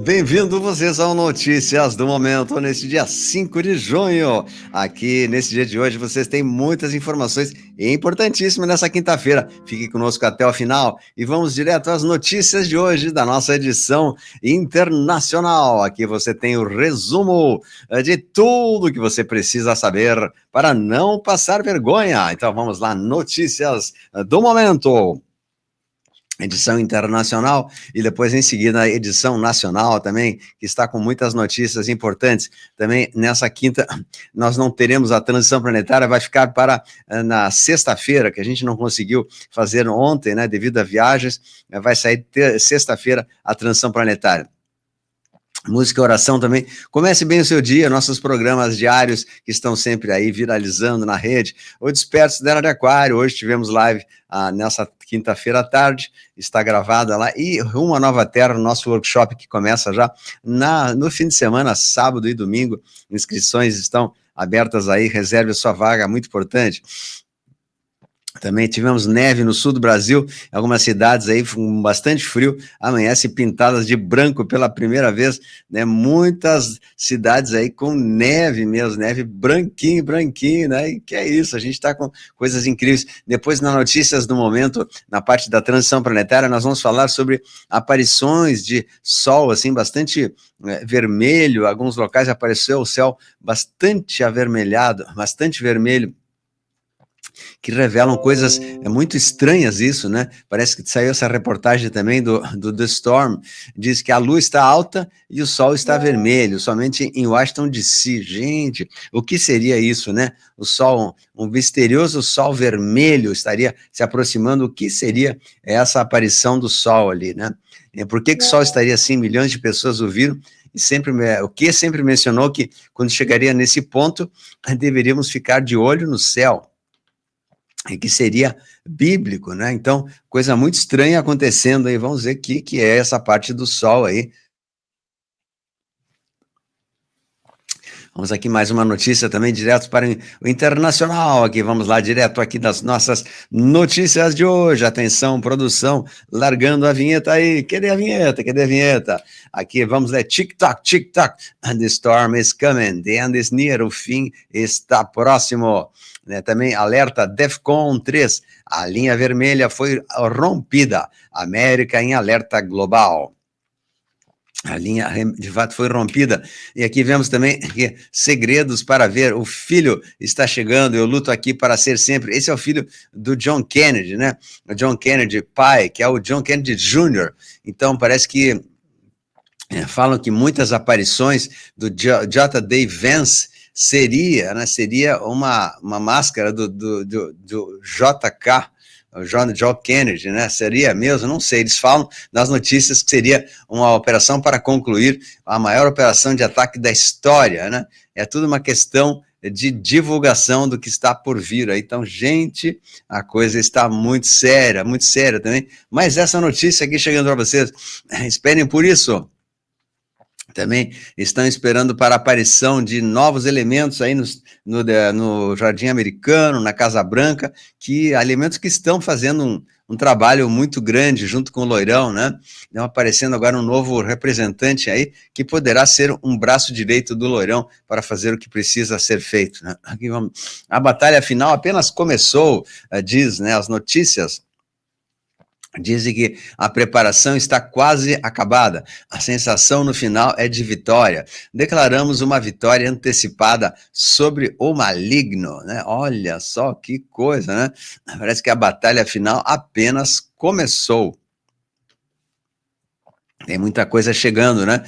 Bem-vindo vocês ao Notícias do Momento, nesse dia 5 de junho. Aqui, nesse dia de hoje, vocês têm muitas informações importantíssimas nessa quinta-feira. Fique conosco até o final e vamos direto às notícias de hoje da nossa edição internacional. Aqui você tem o resumo de tudo que você precisa saber para não passar vergonha. Então vamos lá, Notícias do Momento. Edição internacional e depois em seguida a edição nacional também, que está com muitas notícias importantes. Também nessa quinta nós não teremos a transição planetária, vai ficar para na sexta-feira, que a gente não conseguiu fazer ontem, né, devido a viagens, vai sair sexta-feira a transição planetária. Música e oração também. Comece bem o seu dia, nossos programas diários que estão sempre aí viralizando na rede. O Despertos da Era de Aquário, hoje tivemos live nessa quinta-feira à tarde, está gravada lá, e Rumo à Nova Terra, nosso workshop que começa já no fim de semana, sábado e domingo. Inscrições estão abertas aí, reserve sua vaga, muito importante. Também tivemos neve no sul do Brasil, algumas cidades aí com bastante frio, amanhece pintadas de branco pela primeira vez, né? Muitas cidades aí com neve mesmo, neve branquinho, né? E que é isso, a gente está com coisas incríveis. Depois, nas notícias do momento, na parte da transição planetária, nós vamos falar sobre aparições de sol, assim, bastante vermelho, alguns locais apareceu o céu bastante avermelhado, bastante vermelho, que revelam coisas muito estranhas isso, né? Parece que saiu essa reportagem também do The Storm, diz que a luz está alta e o sol está vermelho, somente em Washington DC. Gente, o que seria isso, né? O sol, um misterioso sol vermelho estaria se aproximando, o que seria essa aparição do sol ali, né? Por que o sol estaria assim, milhões de pessoas o viram, e o que sempre mencionou que quando chegaria nesse ponto, deveríamos ficar de olho no céu, e que seria bíblico, né? Então, coisa muito estranha acontecendo aí, vamos ver o que é essa parte do sol aí. Vamos aqui mais uma notícia também, direto para o internacional, aqui, vamos lá, direto aqui das nossas notícias de hoje. Atenção, produção, largando a vinheta aí, cadê a vinheta? Aqui, vamos ler, tic-tac, and the storm is coming, the end is near, o fim está próximo. Né, também alerta DEFCON 3, a linha vermelha foi rompida, América em alerta global. A linha de fato foi rompida. E aqui vemos também que segredos para ver. O filho está chegando. Eu luto aqui para ser sempre. Esse é o filho do John Kennedy, né? O John Kennedy, pai, que é o John Kennedy Jr. Então, parece que falam que muitas aparições do J.D. Vance seria uma máscara do JK, o John Kennedy, né? Seria mesmo? Não sei. Eles falam nas notícias que seria uma operação para concluir a maior operação de ataque da história, né? É tudo uma questão de divulgação do que está por vir aí. Então, gente, a coisa está muito séria também. Mas essa notícia aqui chegando para vocês, esperem por isso. Também estão esperando para a aparição de novos elementos aí no Jardim Americano, na Casa Branca, elementos que estão fazendo um trabalho muito grande junto com o Loirão, né? Estão aparecendo agora um novo representante aí, que poderá ser um braço direito do Loirão para fazer o que precisa ser feito, né? Aqui vamos. A batalha final apenas começou, diz, né, as notícias. Dizem que a preparação está quase acabada. A sensação no final é de vitória. Declaramos uma vitória antecipada sobre o maligno, né? Olha só que coisa, né? Parece que a batalha final apenas começou. Tem muita coisa chegando, né?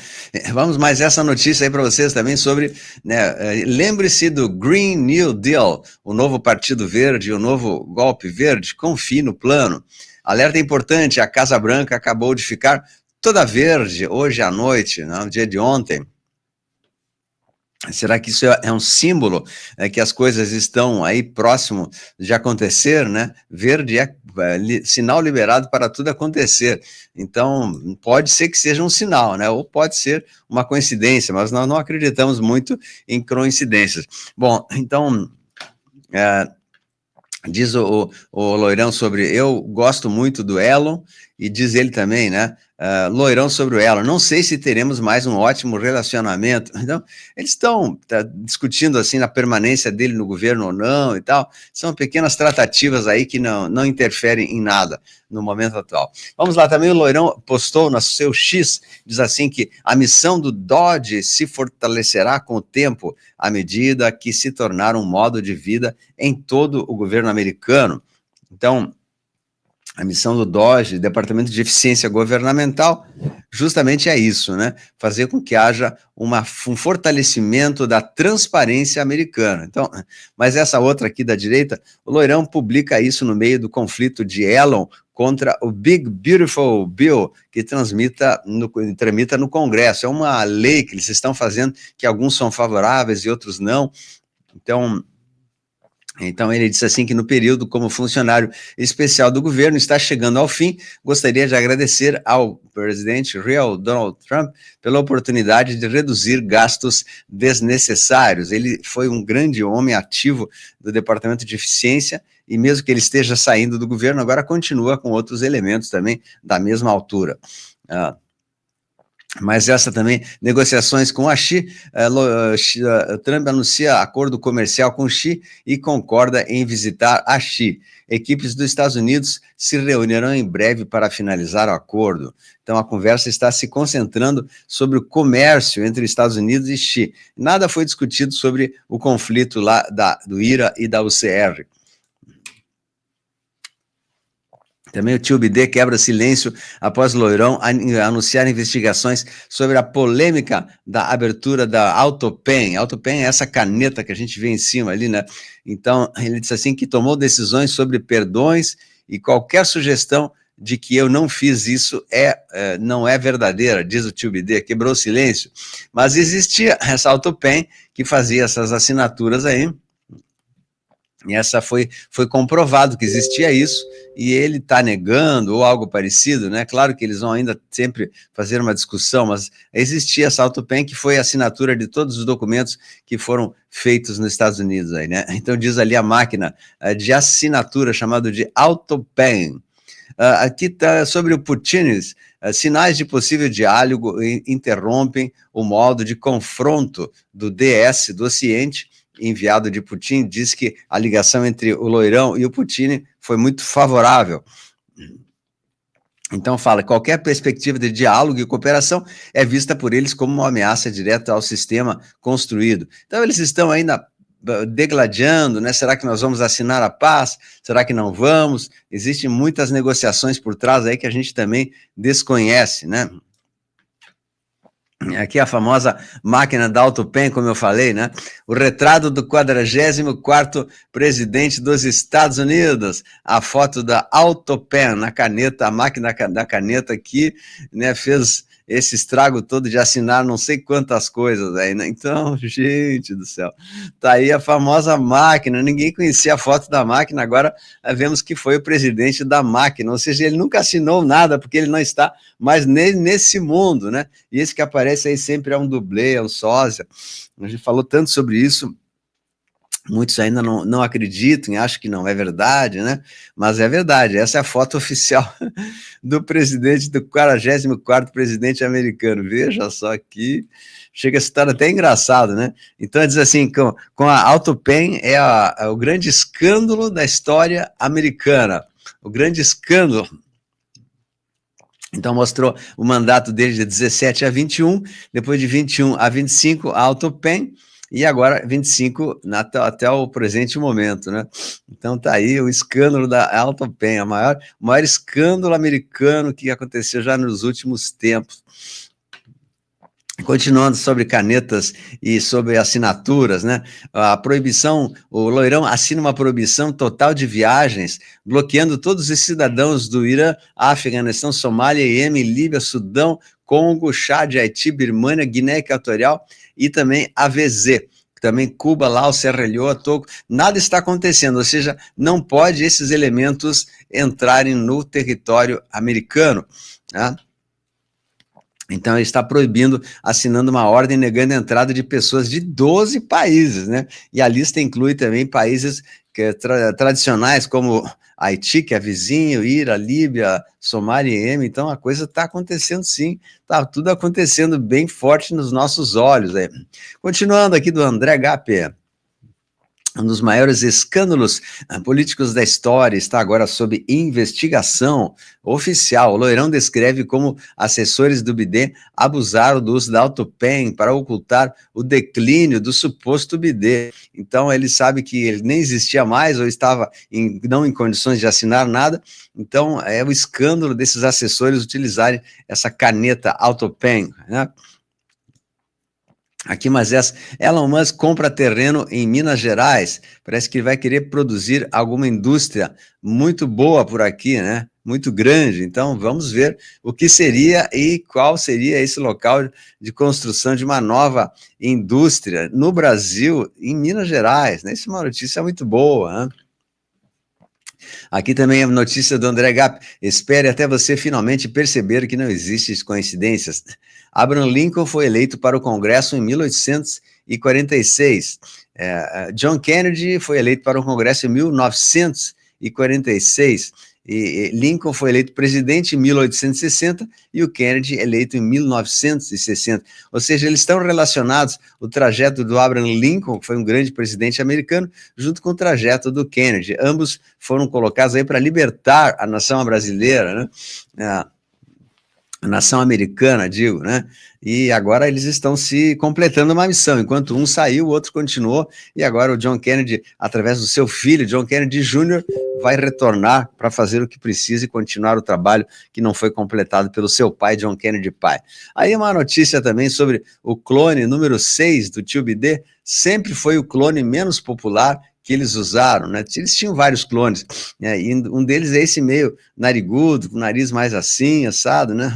Vamos mais essa notícia aí para vocês também sobre, né, lembre-se do Green New Deal, o novo Partido Verde, o novo golpe verde, confie no plano. Alerta importante, a Casa Branca acabou de ficar toda verde hoje à noite, no dia de ontem. Será que isso é um símbolo que as coisas estão aí próximo de acontecer, né? Verde é sinal liberado para tudo acontecer. Então, pode ser que seja um sinal, né? Ou pode ser uma coincidência, mas nós não acreditamos muito em coincidências. Bom, então, diz o Loirão sobre, eu gosto muito do Elon E diz ele também, né? Loirão sobre o Elon. Não sei se teremos mais um ótimo relacionamento. Então, eles estão discutindo assim na permanência dele no governo ou não e tal. São pequenas tratativas aí que não interferem em nada no momento atual. Vamos lá, também o Loirão postou no seu X, diz assim que a missão do Dodge se fortalecerá com o tempo, à medida que se tornar um modo de vida em todo o governo americano. Então, a missão do DOGE, Departamento de Eficiência Governamental, justamente é isso, né? Fazer com que haja um fortalecimento da transparência americana. Então, mas essa outra aqui da direita, o Loirão publica isso no meio do conflito de Elon contra o Big Beautiful Bill, que tramita no Congresso. É uma lei que eles estão fazendo, que alguns são favoráveis e outros não. Então, ele disse assim que no período como funcionário especial do governo está chegando ao fim, gostaria de agradecer ao presidente real Donald Trump pela oportunidade de reduzir gastos desnecessários. Ele foi um grande homem ativo do Departamento de Eficiência e mesmo que ele esteja saindo do governo, agora continua com outros elementos também da mesma altura. Mas essa também, negociações com a Xi, Trump anuncia acordo comercial com Xi e concorda em visitar a Xi. Equipes dos Estados Unidos se reunirão em breve para finalizar o acordo. Então, a conversa está se concentrando sobre o comércio entre Estados Unidos e Xi. Nada foi discutido sobre o conflito lá do IRA e da UCR. Também o tio Bidê quebra silêncio após Loirão anunciar investigações sobre a polêmica da abertura da AutoPen. AutoPen é essa caneta que a gente vê em cima ali, né? Então, ele disse assim que tomou decisões sobre perdões e qualquer sugestão de que eu não fiz isso não é verdadeira, diz o tio Bidê, quebrou o silêncio. Mas existia essa AutoPen que fazia essas assinaturas aí, e essa foi comprovado que existia isso, e ele está negando, ou algo parecido, né? Claro que eles vão ainda sempre fazer uma discussão, mas existia essa AutoPen, que foi a assinatura de todos os documentos que foram feitos nos Estados Unidos aí, né? Então diz ali a máquina de assinatura, chamado de AutoPen. Aqui está sobre o Putin, sinais de possível diálogo interrompem o modo de confronto do DS, do Ocidente. Enviado de Putin, diz que a ligação entre o Loirão e o Putin foi muito favorável. Então fala, qualquer perspectiva de diálogo e cooperação é vista por eles como uma ameaça direta ao sistema construído. Então eles estão ainda degladiando, né? Será que nós vamos assinar a paz? Será que não vamos? Existem muitas negociações por trás aí que a gente também desconhece, né? Aqui a famosa máquina da AutoPen, como eu falei, né? O retrato do 44º presidente dos Estados Unidos, a foto da AutoPen na caneta, a máquina da caneta aqui, né, fez esse estrago todo de assinar não sei quantas coisas aí, né? Então, gente do céu, tá aí a famosa máquina, ninguém conhecia a foto da máquina, agora vemos que foi o presidente da máquina, ou seja, ele nunca assinou nada, porque ele não está mais nesse mundo, né? E esse que aparece aí sempre é um dublê, é um sósia. A gente falou tanto sobre isso, muitos ainda não acreditam e acham que não é verdade, né? Mas é verdade, essa é a foto oficial do presidente, do 44º presidente americano. Veja só aqui, chega a estar até engraçado, né? Então diz assim, com a AutoPen é o grande escândalo da história americana, o grande escândalo. Então mostrou o mandato dele de 17 a 21, depois de 21 a 25 a AutoPen, e agora 25 até o presente momento, né? Então tá aí o escândalo da AutoPen, o maior escândalo americano que aconteceu já nos últimos tempos. Continuando sobre canetas e sobre assinaturas, né? A proibição, o Loirão assina uma proibição total de viagens, bloqueando todos os cidadãos do Irã, Afeganistão, Somália, Iêmen, Líbia, Sudão, Congo, Chad, Haiti, Birmania, Guiné Equatorial e também AVZ. Também Cuba, Laos, Serra Leoa, Togo, nada está acontecendo, ou seja, não pode esses elementos entrarem no território americano, né? Então, ele está proibindo, assinando uma ordem negando a entrada de pessoas de 12 países, né? E a lista inclui também países tradicionais como Haiti, que é vizinho, Ira, Líbia, Somália e Iêmen. Então a coisa está acontecendo sim, está tudo acontecendo bem forte nos nossos olhos. Aí. Continuando aqui do André Gapé. Um dos maiores escândalos políticos da história está agora sob investigação oficial. O Loirão descreve como assessores do BIDE abusaram do uso da AutoPen para ocultar o declínio do suposto BIDE. Então, ele sabe que ele nem existia mais ou estava não em condições de assinar nada. Então, é o escândalo desses assessores utilizarem essa caneta AutoPen, né? Aqui, mas Elon Musk compra terreno em Minas Gerais, parece que ele vai querer produzir alguma indústria muito boa por aqui, né? Muito grande, então vamos ver o que seria e qual seria esse local de construção de uma nova indústria no Brasil, em Minas Gerais, né? Isso é uma notícia muito boa, né? Aqui também a notícia do André Gap. Espere até você finalmente perceber que não existem coincidências. Abraham Lincoln foi eleito para o Congresso em 1846. John Kennedy foi eleito para o Congresso em 1946. E Lincoln foi eleito presidente em 1860 e o Kennedy eleito em 1960. Ou seja, eles estão relacionados, o trajeto do Abraham Lincoln, que foi um grande presidente americano, junto com o trajeto do Kennedy. Ambos foram colocados aí para libertar a nação brasileira, né? A nação americana, digo, né? E agora eles estão se completando uma missão. Enquanto um saiu, o outro continuou. E agora o John Kennedy, através do seu filho, John Kennedy Jr., vai retornar para fazer o que precisa e continuar o trabalho que não foi completado pelo seu pai, John Kennedy pai. Aí uma notícia também sobre o clone número 6 do tio BD, sempre foi o clone menos popular que eles usaram, né? Eles tinham vários clones, né? E um deles é esse meio narigudo, com o nariz mais assim, assado, né?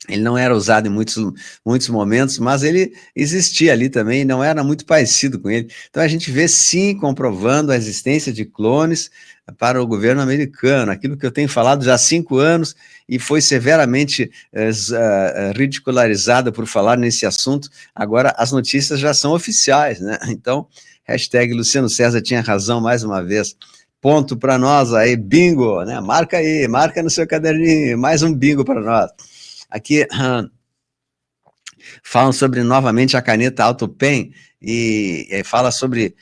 Ele não era usado em muitos momentos, mas ele existia ali também e não era muito parecido com ele. Então a gente vê sim comprovando a existência de clones para o governo americano, aquilo que eu tenho falado já há 5 anos e foi severamente ridicularizado por falar nesse assunto. Agora as notícias já são oficiais, né? Então, hashtag Luciano César tinha razão mais uma vez. Ponto para nós aí, bingo, né? Marca aí, marca no seu caderninho, mais um bingo para nós. Aqui falam sobre novamente a caneta AutoPen e fala sobre,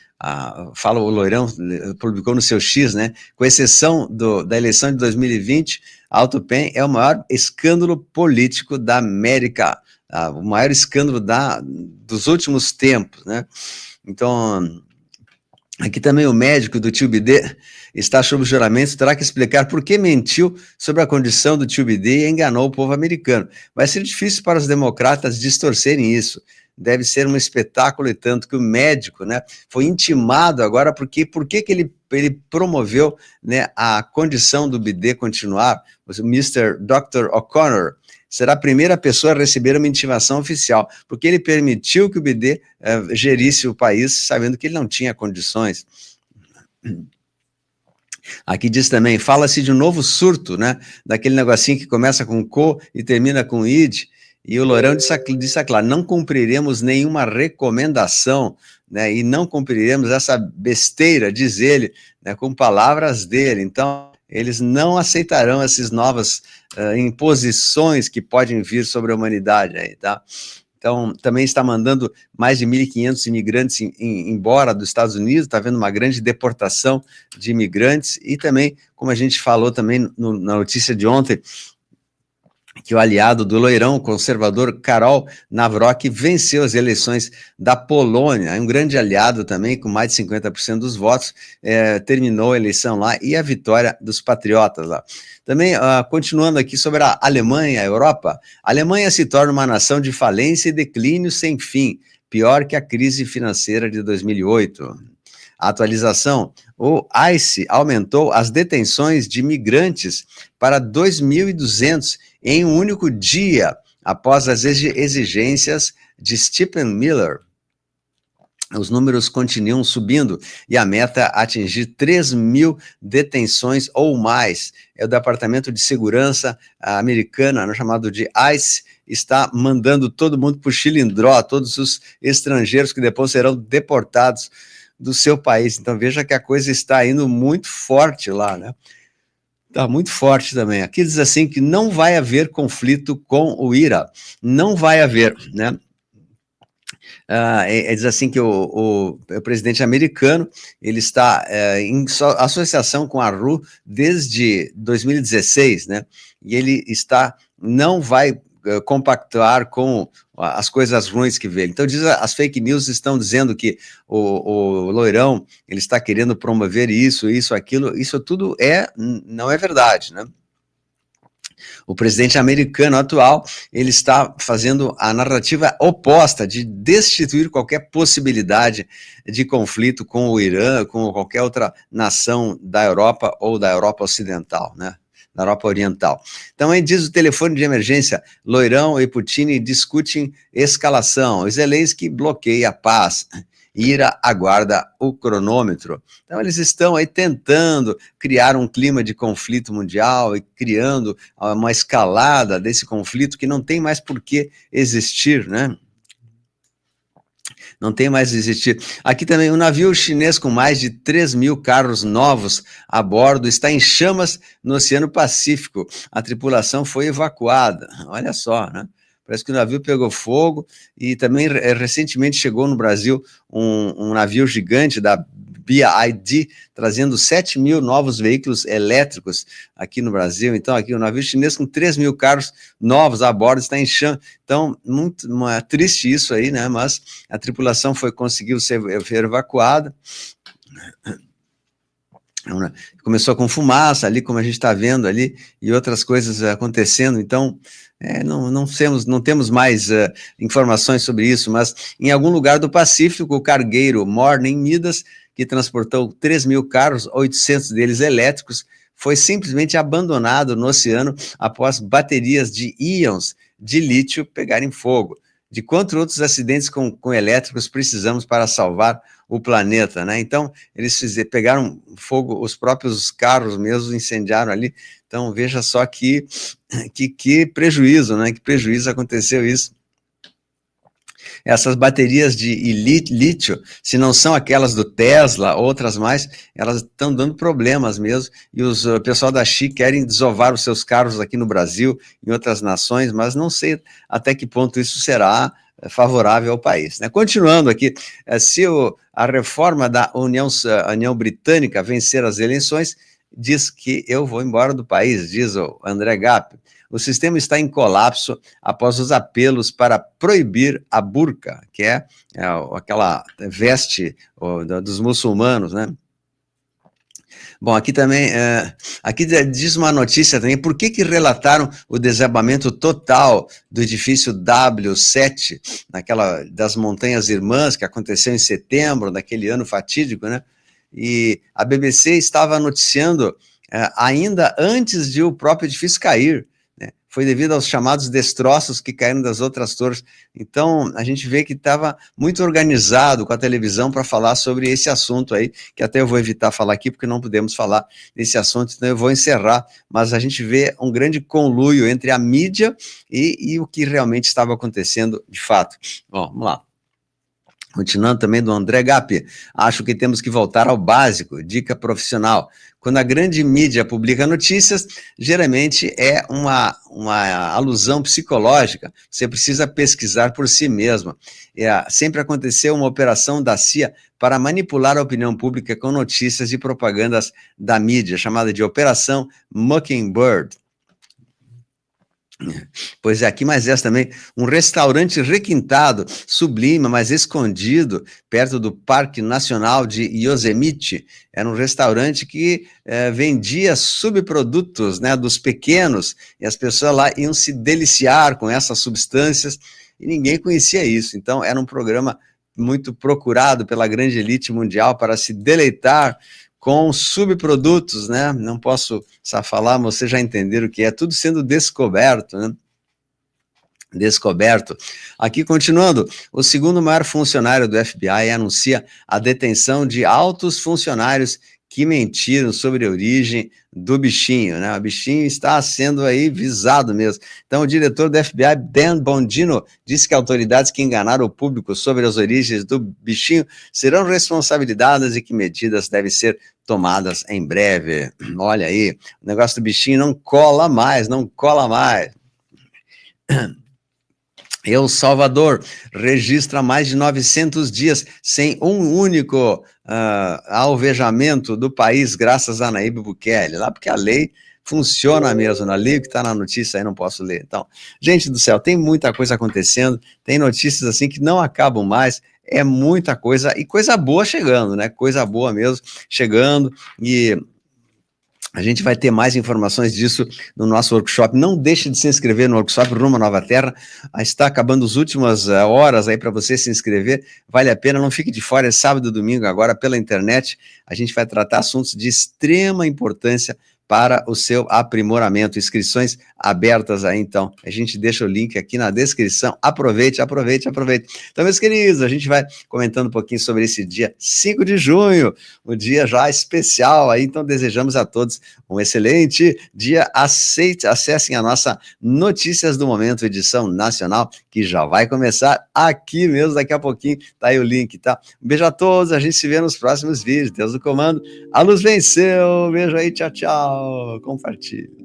fala o Loirão, publicou no seu X, né? Com exceção da eleição de 2020, a AutoPen é o maior escândalo político da América, o maior escândalo dos últimos tempos, né? Então, aqui também o médico do tio BD está sob juramento, terá que explicar por que mentiu sobre a condição do tio BD e enganou o povo americano. Vai ser difícil para os democratas distorcerem isso. Deve ser um espetáculo e tanto que o médico, né, foi intimado agora por que ele promoveu, né, a condição do BD continuar. O Mr. Dr. O'Connor será a primeira pessoa a receber uma intimação oficial, porque ele permitiu que o BD gerisse o país, sabendo que ele não tinha condições. Aqui diz também, fala-se de um novo surto, né? Daquele negocinho que começa com co e termina com id, e o Lourão disse claro, não cumpriremos nenhuma recomendação, né? E não cumpriremos essa besteira, diz ele, né? Com palavras dele. Então, eles não aceitarão essas novas imposições que podem vir sobre a humanidade aí, tá? Então, também está mandando mais de 1.500 imigrantes embora dos Estados Unidos, está havendo uma grande deportação de imigrantes, e também, como a gente falou também na notícia de ontem, que o aliado do Loirão, o conservador Karol Nawrocki, venceu as eleições da Polônia, um grande aliado também, com mais de 50% dos votos, terminou a eleição lá, e a vitória dos patriotas lá. Também, continuando aqui sobre a Alemanha, a Europa, a Alemanha se torna uma nação de falência e declínio sem fim, pior que a crise financeira de 2008. A atualização, o ICE aumentou as detenções de migrantes para 2.200 em um único dia, após as exigências de Stephen Miller. Os números continuam subindo e a meta é atingir 3.000 detenções ou mais. O Departamento de Segurança americana, chamado de ICE, está mandando todo mundo para o chilindró, todos os estrangeiros que depois serão deportados. do seu país. Então veja que a coisa está indo muito forte lá, né? Está muito forte também. Aqui diz assim que não vai haver conflito com o IRA. Não vai haver, né? Diz assim que o presidente americano ele está em associação com a RU desde 2016, né? E ele não vai compactuar com as coisas ruins que vê. Então, as fake news estão dizendo que o loirão ele está querendo promover isso, aquilo. Isso tudo não é verdade, né? O presidente americano atual, ele está fazendo a narrativa oposta de destituir qualquer possibilidade de conflito com o Irã, com qualquer outra nação da Europa ou da Europa Ocidental, né? Da Europa Oriental. Então, aí diz o telefone de emergência, Loirão e Putin discutem escalação, Zelensky bloqueia a paz, IRA aguarda o cronômetro. Então, eles estão aí tentando criar um clima de conflito mundial e criando uma escalada desse conflito que não tem mais por que existir, né? Não tem mais existir. Aqui também, um navio chinês com mais de 3 mil carros novos a bordo está em chamas no Oceano Pacífico. A tripulação foi evacuada. Olha só, né? Parece que o navio pegou fogo e também recentemente chegou no Brasil um navio gigante da BYD, trazendo 7 mil novos veículos elétricos aqui no Brasil. Então, aqui o navio chinês com 3 mil carros novos a bordo está em chama. Então, muito triste isso aí, né? Mas a tripulação conseguiu ser evacuada. Começou com fumaça ali, como a gente está vendo ali, e outras coisas acontecendo. Então, não temos mais informações sobre isso, mas em algum lugar do Pacífico, o cargueiro Morning Midas, que transportou 3 mil carros, 800 deles elétricos, foi simplesmente abandonado no oceano após baterias de íons de lítio pegarem fogo. De quantos outros acidentes com elétricos precisamos para salvar o planeta, né? Então, eles pegaram fogo, os próprios carros mesmo incendiaram ali. Então, veja só que prejuízo, né? Que prejuízo aconteceu isso. Essas baterias de lítio, se não são aquelas do Tesla, outras mais, elas estão dando problemas mesmo, e o pessoal da Xi querem desovar os seus carros aqui no Brasil, em outras nações, mas não sei até que ponto isso será favorável ao país, né? Continuando aqui, se a reforma da União Britânica vencer as eleições, diz que eu vou embora do país, diz o André Gap. O sistema está em colapso após os apelos para proibir a burca, que é aquela veste dos muçulmanos, né? Bom, aqui também, aqui diz uma notícia também, por que relataram o desabamento total do edifício W7, das Montanhas Irmãs, que aconteceu em setembro, daquele ano fatídico, né? E a BBC estava noticiando ainda antes de o próprio edifício cair, né? Foi devido aos chamados destroços que caíram das outras torres. Então, a gente vê que estava muito organizado com a televisão para falar sobre esse assunto aí, que até eu vou evitar falar aqui, porque não podemos falar desse assunto, então eu vou encerrar, mas a gente vê um grande conluio entre a mídia e o que realmente estava acontecendo de fato. Bom, vamos lá. Continuando também do André Gap, acho que temos que voltar ao básico, dica profissional. Quando a grande mídia publica notícias, geralmente é uma alusão psicológica, você precisa pesquisar por si mesmo. Sempre aconteceu uma operação da CIA para manipular a opinião pública com notícias e propagandas da mídia, chamada de Operação Mockingbird. Pois é, aqui mais essa também, um restaurante requintado, sublime, mas escondido, perto do Parque Nacional de Yosemite. Era um restaurante que vendia subprodutos, né, dos pequenos, e as pessoas lá iam se deliciar com essas substâncias, e ninguém conhecia isso. Então, era um programa muito procurado pela grande elite mundial para se deleitar com subprodutos, né? Não posso só falar, mas vocês já entenderam o que é, tudo sendo descoberto, né? Descoberto. Aqui, continuando, o segundo maior funcionário do FBI anuncia a detenção de altos funcionários que mentiram sobre a origem do bichinho, né? O bichinho está sendo aí visado mesmo. Então, o diretor do FBI, Dan Bongino, disse que autoridades que enganaram o público sobre as origens do bichinho serão responsabilizadas e que medidas devem ser tomadas em breve. Olha aí, o negócio do bichinho não cola mais, não cola mais. El Salvador registra mais de 900 dias sem um único alvejamento do país, graças a Nayib Bukele, lá porque a lei funciona mesmo, na lei que está na notícia aí não posso ler. Então, gente do céu, tem muita coisa acontecendo, tem notícias assim que não acabam mais, é muita coisa, e coisa boa chegando, né? Coisa boa mesmo chegando, e a gente vai ter mais informações disso no nosso workshop. Não deixe de se inscrever no workshop Rumo à Nova Terra. Está acabando as últimas horas aí para você se inscrever. Vale a pena, não fique de fora. É sábado e domingo agora pela internet. A gente vai tratar assuntos de extrema importância para o seu aprimoramento. Inscrições abertas aí, então. A gente deixa o link aqui na descrição. Aproveite, aproveite, aproveite. Então, meus queridos, a gente vai comentando um pouquinho sobre esse dia 5 de junho, um dia já especial aí. Então, desejamos a todos um excelente dia. Acessem a nossa Notícias do Momento, edição nacional, que já vai começar aqui mesmo, daqui a pouquinho. Tá aí o link, tá? Um beijo a todos, a gente se vê nos próximos vídeos. Deus do comando. A luz venceu. Beijo aí, tchau, tchau. Compartilhe.